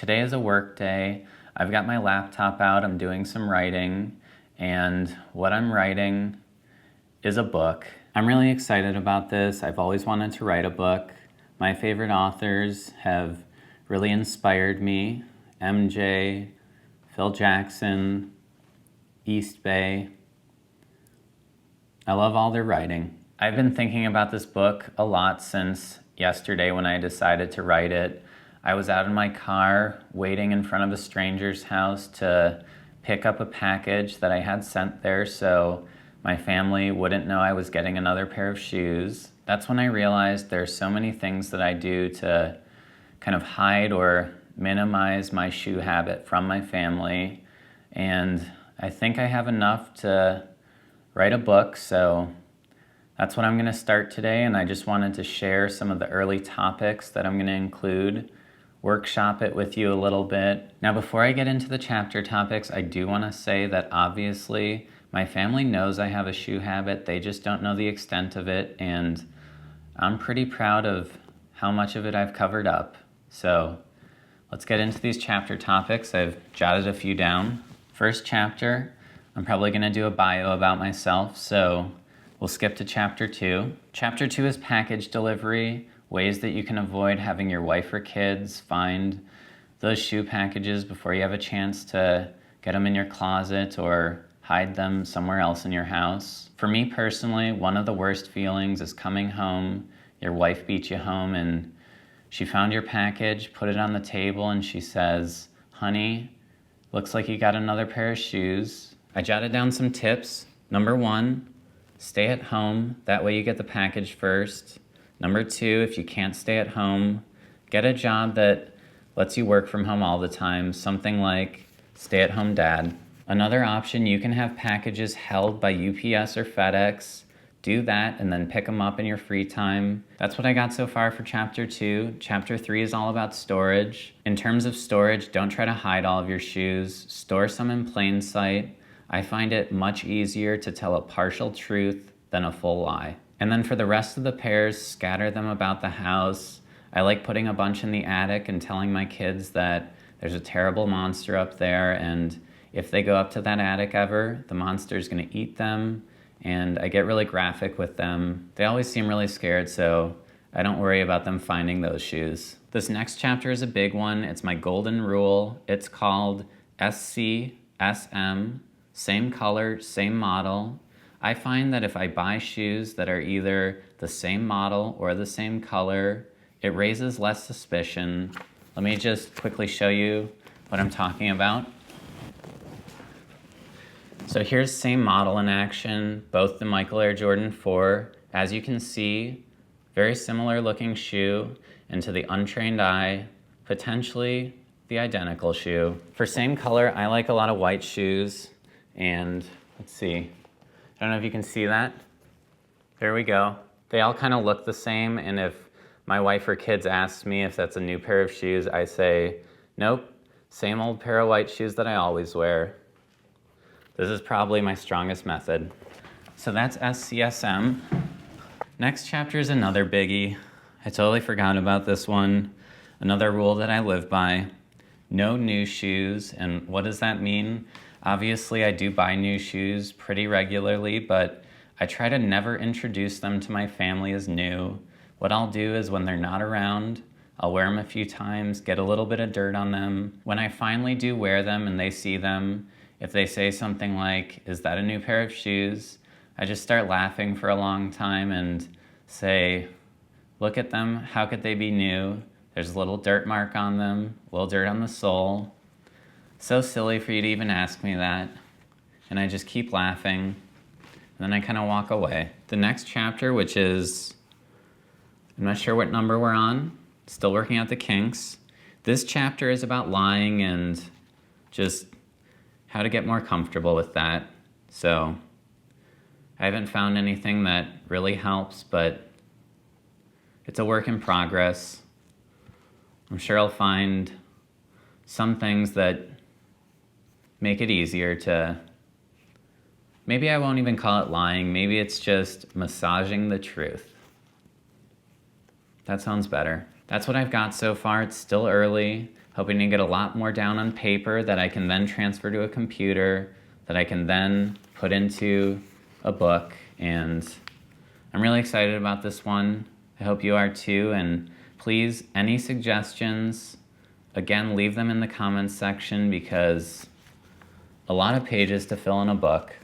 Today is a work day. I've got my laptop out, I'm doing some writing, and what I'm writing is a book. I'm really excited about this. I've always wanted to write a book. My favorite authors have really inspired me. MJ, Phil Jackson, East Bay. I love all their writing. I've been thinking about this book a lot since yesterday when I decided to write it. I was out in my car waiting in front of a stranger's house to pick up a package that I had sent there so my family wouldn't know I was getting another pair of shoes. That's when I realized there's so many things that I do to kind of hide or minimize my shoe habit from my family. And I think I have enough to write a book, so that's what I'm going to start today. And I just wanted to share some of the early topics that I'm going to include, workshop it with you a little bit. Now, before I get into the chapter topics, I do want to say that obviously my family knows I have a shoe habit. They just don't know the extent of it, and I'm pretty proud of how much of it I've covered up. So let's get into these chapter topics. I've jotted a few down. First chapter, I'm probably going to do a bio about myself, so we'll skip to chapter 2. Chapter 2 is package delivery, ways that you can avoid having your wife or kids find those shoe packages before you have a chance to get them in your closet or hide them somewhere else in your house. For me personally, one of the worst feelings is coming home, your wife beat you home, and she found your package, put it on the table, and she says, "Honey, looks like you got another pair of shoes." I jotted down some tips. Number 1, stay at home. That way you get the package first. Number 2, if you can't stay at home, get a job that lets you work from home all the time, something like stay-at-home dad. Another option, you can have packages held by UPS or FedEx. Do that and then pick them up in your free time. That's what I got so far for chapter 2. Chapter 3 is all about storage. In terms of storage, don't try to hide all of your shoes. Store some in plain sight. I find it much easier to tell a partial truth than a full lie. And then for the rest of the pairs, scatter them about the house. I like putting a bunch in the attic and telling my kids that there's a terrible monster up there, and if they go up to that attic ever, the monster's gonna eat them, and I get really graphic with them. They always seem really scared, so I don't worry about them finding those shoes. This next chapter is a big one. It's my golden rule. It's called SCSM, same color, same model. I find that if I buy shoes that are either the same model or the same color, it raises less suspicion. Let me just quickly show you what I'm talking about. So here's same model in action, both the Michael Air Jordan 4. As you can see, very similar looking shoe, and to the untrained eye, potentially the identical shoe. For same color, I like a lot of white shoes, and let's see. I don't know if you can see that. There we go. They all kind of look the same, and if my wife or kids ask me if that's a new pair of shoes, I say, nope, same old pair of white shoes that I always wear. This is probably my strongest method. So that's SCSM. Next chapter is another biggie. I totally forgot about this one. Another rule that I live by, no new shoes. And what does that mean? Obviously, I do buy new shoes pretty regularly, but I try to never introduce them to my family as new. What I'll do is when they're not around, I'll wear them a few times, get a little bit of dirt on them. When I finally do wear them and they see them, if they say something like, "Is that a new pair of shoes?" I just start laughing for a long time and say, "Look at them, how could they be new? There's a little dirt mark on them, a little dirt on the sole. So silly for you to even ask me that." And I just keep laughing, and then I kind of walk away. The next chapter, which is, I'm not sure what number we're on, still working out the kinks. This chapter is about lying and just how to get more comfortable with that. So I haven't found anything that really helps, but it's a work in progress. I'm sure I'll find some things that make it easier to, maybe I won't even call it lying, maybe it's just massaging the truth. That sounds better. That's what I've got so far. It's still early. hoping to get a lot more down on paper that I can then transfer to a computer, that I can then put into a book. And I'm really excited about this one. I hope you are too. And please, any suggestions, again, leave them in the comments section, because a lot of pages to fill in a book.